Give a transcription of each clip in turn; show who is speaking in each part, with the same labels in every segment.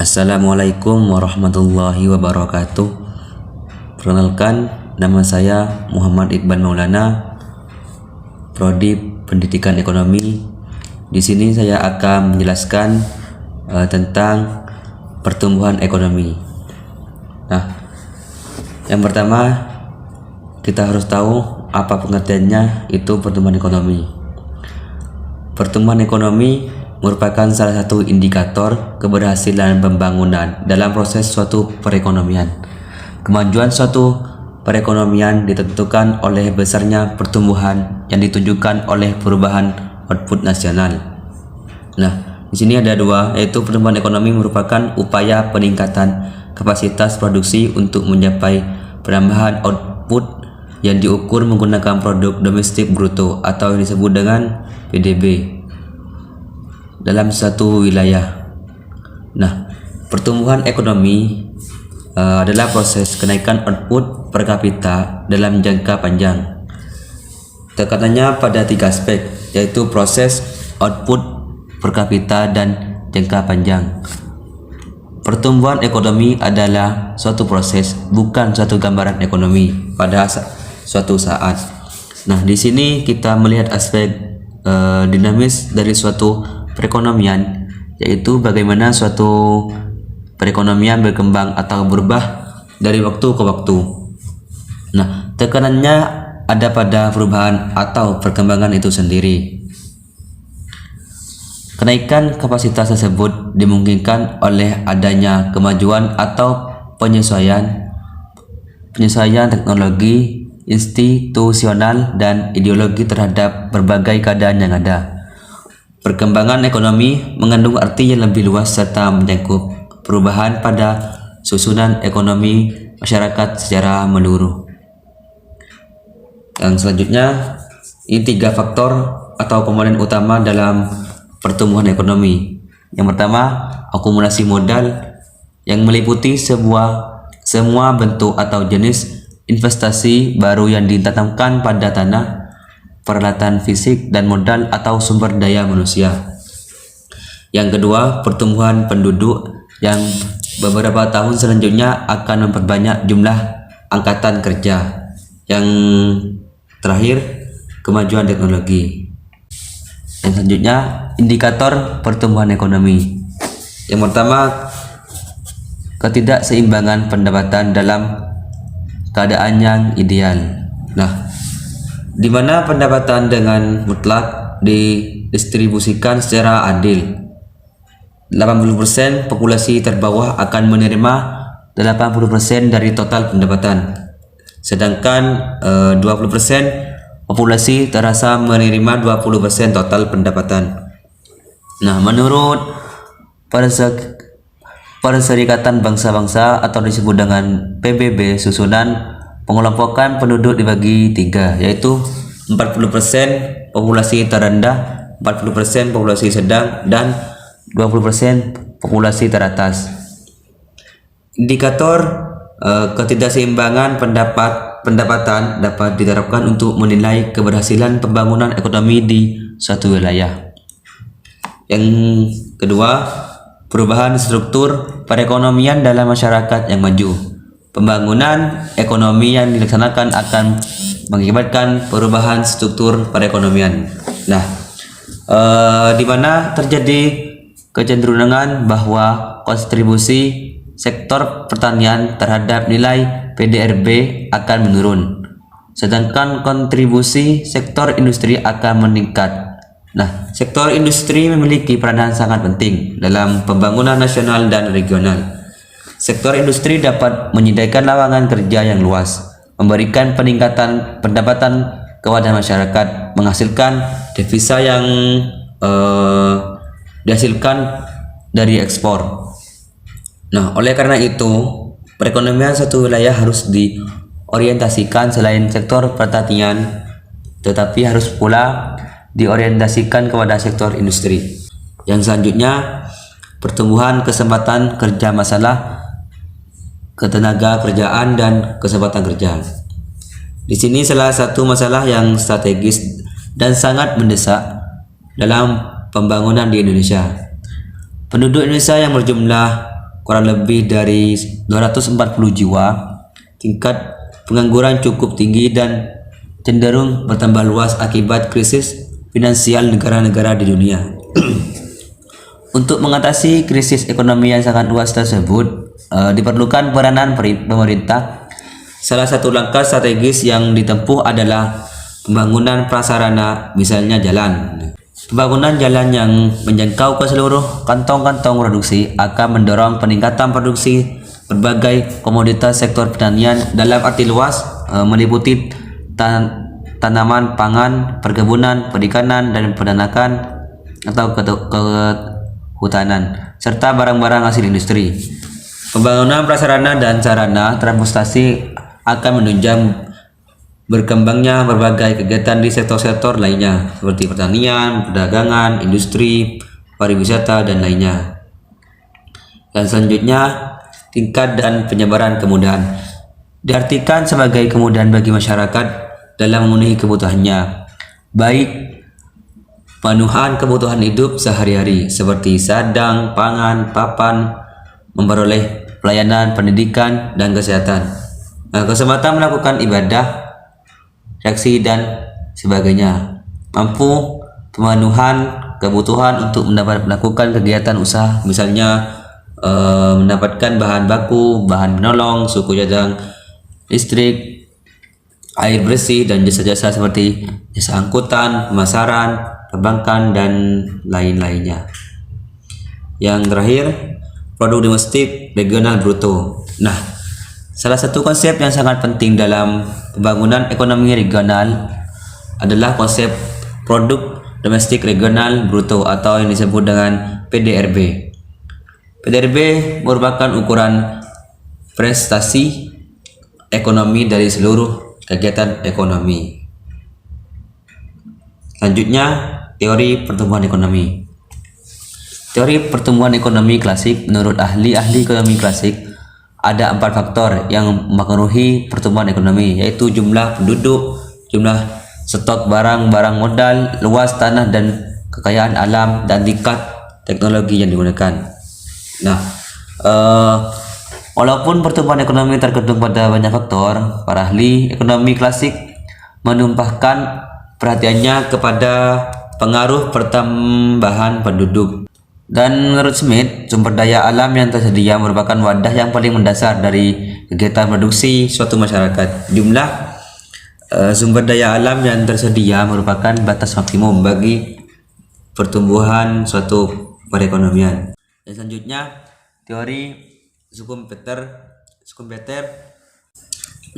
Speaker 1: Assalamualaikum warahmatullahi wabarakatuh. Perkenalkan, nama saya Muhammad Iqbal Maulana, Prodi Pendidikan Ekonomi. Di sini saya akan menjelaskan tentang pertumbuhan ekonomi. Nah, yang pertama kita harus tahu apa pengertiannya itu pertumbuhan ekonomi. Pertumbuhan ekonomi merupakan salah satu indikator keberhasilan pembangunan dalam proses suatu perekonomian. Kemajuan suatu perekonomian ditentukan oleh besarnya pertumbuhan yang ditunjukkan oleh perubahan output nasional. Nah, di sini ada dua, yaitu pertumbuhan ekonomi merupakan upaya peningkatan kapasitas produksi untuk mencapai penambahan output yang diukur menggunakan produk domestik bruto atau yang disebut dengan PDB dalam satu wilayah. Nah, pertumbuhan ekonomi adalah proses kenaikan output per kapita dalam jangka panjang. Tekanannya pada tiga aspek, yaitu proses, output per kapita, dan jangka panjang. Pertumbuhan ekonomi adalah suatu proses, bukan suatu gambaran ekonomi pada suatu saat. Nah, di sini kita melihat aspek dinamis dari suatu perekonomian, yaitu bagaimana suatu perekonomian berkembang atau berubah dari waktu ke waktu. Nah, tekanannya ada pada perubahan atau perkembangan itu sendiri. Kenaikan kapasitas tersebut dimungkinkan oleh adanya kemajuan atau penyesuaian teknologi, institusional, dan ideologi terhadap berbagai keadaan yang ada. Perkembangan ekonomi mengandung arti yang lebih luas serta menyangkut perubahan pada susunan ekonomi masyarakat secara menyeluruh. Yang selanjutnya, ini tiga faktor atau komponen utama dalam pertumbuhan ekonomi. Yang pertama, akumulasi modal yang meliputi semua bentuk atau jenis investasi baru yang ditanamkan pada tanah, peralatan fisik, dan modal atau sumber daya manusia. Yang kedua, pertumbuhan penduduk yang beberapa tahun selanjutnya akan memperbanyak jumlah angkatan kerja. Yang terakhir, kemajuan teknologi. Yang selanjutnya, indikator pertumbuhan ekonomi. Yang pertama, ketidakseimbangan pendapatan dalam keadaan yang ideal. Nah, di mana pendapatan dengan mutlak didistribusikan secara adil. 80% populasi terbawah akan menerima 80% dari total pendapatan. Sedangkan 20% populasi terasa menerima 20% total pendapatan. Nah, menurut Perserikatan Bangsa-Bangsa atau disebut dengan PBB, susunan pengelompokan penduduk dibagi tiga, yaitu 40% populasi terendah, 40% populasi sedang, dan 20% populasi teratas. Indikator ketidakseimbangan pendapatan dapat diterapkan untuk menilai keberhasilan pembangunan ekonomi di suatu wilayah. Yang kedua, perubahan struktur perekonomian dalam masyarakat yang maju. Pembangunan ekonomi yang dilaksanakan akan mengakibatkan perubahan struktur perekonomian. Nah, di mana terjadi kecenderungan bahwa kontribusi sektor pertanian terhadap nilai PDRB akan menurun, sedangkan kontribusi sektor industri akan meningkat. Nah, sektor industri memiliki peranan sangat penting dalam pembangunan nasional dan regional. Sektor industri dapat menyediakan lapangan kerja yang luas, memberikan peningkatan pendapatan kepada masyarakat, menghasilkan devisa yang dihasilkan dari ekspor. Nah, oleh karena itu, perekonomian suatu wilayah harus diorientasikan selain sektor pertanian, tetapi harus pula diorientasikan kepada sektor industri. Yang selanjutnya, pertumbuhan kesempatan kerja, masalah ketenaga kerjaan dan kesempatan kerja. Di sini salah satu masalah yang strategis dan sangat mendesak dalam pembangunan di Indonesia. Penduduk Indonesia yang berjumlah kurang lebih dari 240 jiwa. Tingkat pengangguran cukup tinggi dan cenderung bertambah luas akibat krisis finansial negara-negara di dunia. Untuk mengatasi krisis ekonomi yang sangat luas tersebut, diperlukan peranan pemerintah. Salah satu langkah strategis yang ditempuh adalah pembangunan prasarana, misalnya jalan. Pembangunan jalan yang menjangkau ke seluruh kantong-kantong produksi akan mendorong peningkatan produksi berbagai komoditas sektor pertanian dalam arti luas, meliputi tanaman pangan, perkebunan, perikanan, dan peternakan atau kehutanan, serta barang-barang hasil industri. Pembangunan prasarana dan sarana transportasi akan menunjang berkembangnya berbagai kegiatan di sektor-sektor lainnya seperti pertanian, perdagangan, industri, pariwisata, dan lainnya. Dan selanjutnya, tingkat dan penyebaran kemudahan diartikan sebagai kemudahan bagi masyarakat dalam memenuhi kebutuhannya, baik pemenuhan kebutuhan hidup sehari-hari seperti sadang, pangan, papan, memperoleh pelayanan pendidikan dan kesehatan, kesempatan melakukan ibadah, reaksi, dan sebagainya, mampu pemenuhan kebutuhan untuk melakukan kegiatan usaha, misalnya mendapatkan bahan baku, bahan penolong, suku cadang listrik, air bersih, dan jasa-jasa seperti jasa angkutan, pemasaran, perbankan, dan lain-lainnya. Yang terakhir, produk domestik regional bruto. Nah, salah satu konsep yang sangat penting dalam pembangunan ekonomi regional adalah konsep produk domestik regional bruto atau yang disebut dengan PDRB. PDRB merupakan ukuran prestasi ekonomi dari seluruh kegiatan ekonomi. Selanjutnya, teori pertumbuhan ekonomi. Teori pertumbuhan ekonomi klasik menurut ahli-ahli ekonomi klasik ada 4 faktor yang mempengaruhi pertumbuhan ekonomi, yaitu jumlah penduduk, jumlah stok barang modal, luas tanah dan kekayaan alam, dan tingkat teknologi yang digunakan. Nah, walaupun pertumbuhan ekonomi tergantung pada banyak faktor, para ahli ekonomi klasik menumpahkan perhatiannya kepada pengaruh pertambahan penduduk. Dan menurut Smith, sumber daya alam yang tersedia merupakan wadah yang paling mendasar dari kegiatan produksi suatu masyarakat. Jumlah sumber daya alam yang tersedia merupakan batas maksimum bagi pertumbuhan suatu perekonomian. Dan selanjutnya, teori Schumpeter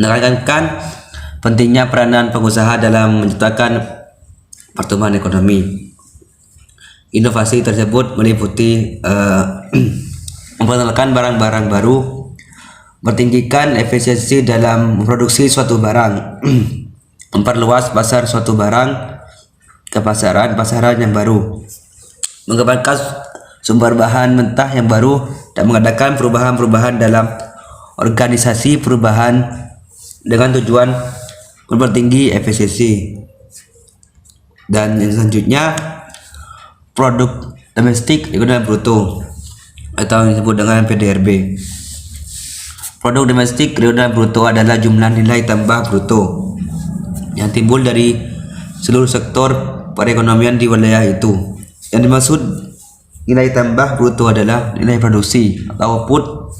Speaker 1: menekankan pentingnya peranan pengusaha dalam menciptakan pertumbuhan ekonomi. Inovasi tersebut meliputi memperkenalkan barang-barang baru, meninggikan efisiensi dalam memproduksi suatu barang, memperluas pasar suatu barang ke pasaran yang baru, mengembangkan sumber bahan mentah yang baru, dan mengadakan perubahan-perubahan dalam organisasi perubahan dengan tujuan mempertinggi efisiensi. Dan yang selanjutnya, produk domestik regional bruto atau yang disebut dengan PDRB. Produk domestik regional bruto adalah jumlah nilai tambah bruto yang timbul dari seluruh sektor perekonomian di wilayah itu. Yang dimaksud nilai tambah bruto adalah nilai produksi atau output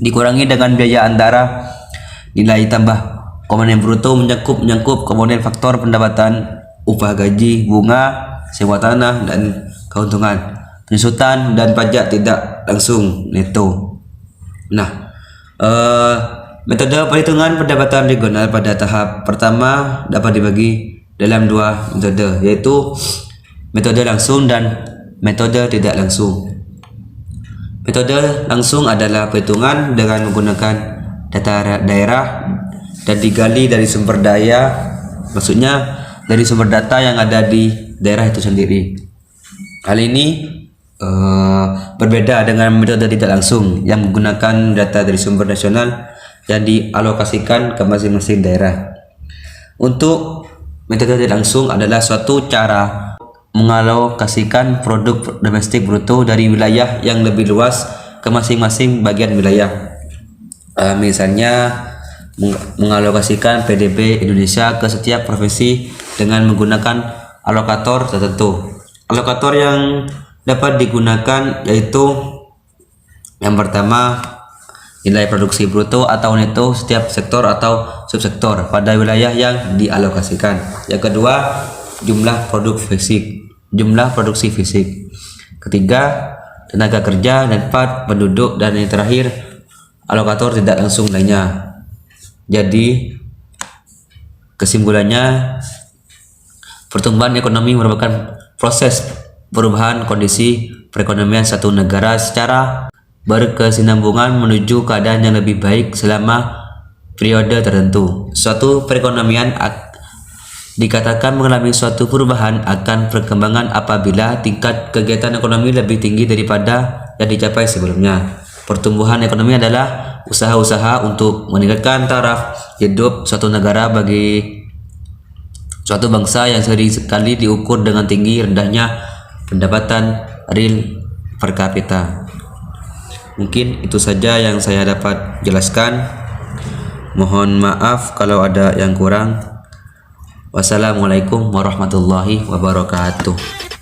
Speaker 1: dikurangi dengan biaya antara nilai tambah komponen bruto menyangkut komponen faktor pendapatan, upah, gaji, bunga, sewa tanah, dan keuntungan, penyusutan, dan pajak tidak langsung neto. Nah, metode perhitungan pendapatan regional pada tahap pertama dapat dibagi dalam 2 metode, yaitu metode langsung dan metode tidak langsung. Metode langsung adalah perhitungan dengan menggunakan data daerah dan digali dari sumber daya, maksudnya dari sumber data yang ada di daerah itu sendiri. Hal ini berbeda dengan metode tidak langsung yang menggunakan data dari sumber nasional yang dialokasikan ke masing-masing daerah. Untuk metode tidak langsung adalah suatu cara mengalokasikan produk domestik bruto dari wilayah yang lebih luas ke masing-masing bagian wilayah. Misalnya mengalokasikan PDB Indonesia ke setiap provinsi dengan menggunakan alokator tertentu. Alokator yang dapat digunakan yaitu yang pertama, nilai produksi bruto atau neto setiap sektor atau subsektor pada wilayah yang dialokasikan. Yang kedua, jumlah produksi fisik. Ketiga, tenaga kerja dan tempat penduduk, dan yang terakhir, alokator tidak langsung lainnya. Jadi kesimpulannya, pertumbuhan ekonomi merupakan proses perubahan kondisi perekonomian satu negara secara berkesinambungan menuju keadaan yang lebih baik selama periode tertentu. Suatu perekonomian dikatakan mengalami suatu perubahan akan perkembangan apabila tingkat kegiatan ekonomi lebih tinggi daripada yang dicapai sebelumnya. Pertumbuhan ekonomi adalah usaha-usaha untuk meningkatkan taraf hidup suatu negara bagi suatu bangsa yang sering sekali diukur dengan tinggi rendahnya pendapatan real per kapita. Mungkin itu saja yang saya dapat jelaskan. Mohon maaf kalau ada yang kurang. Wassalamualaikum warahmatullahi wabarakatuh.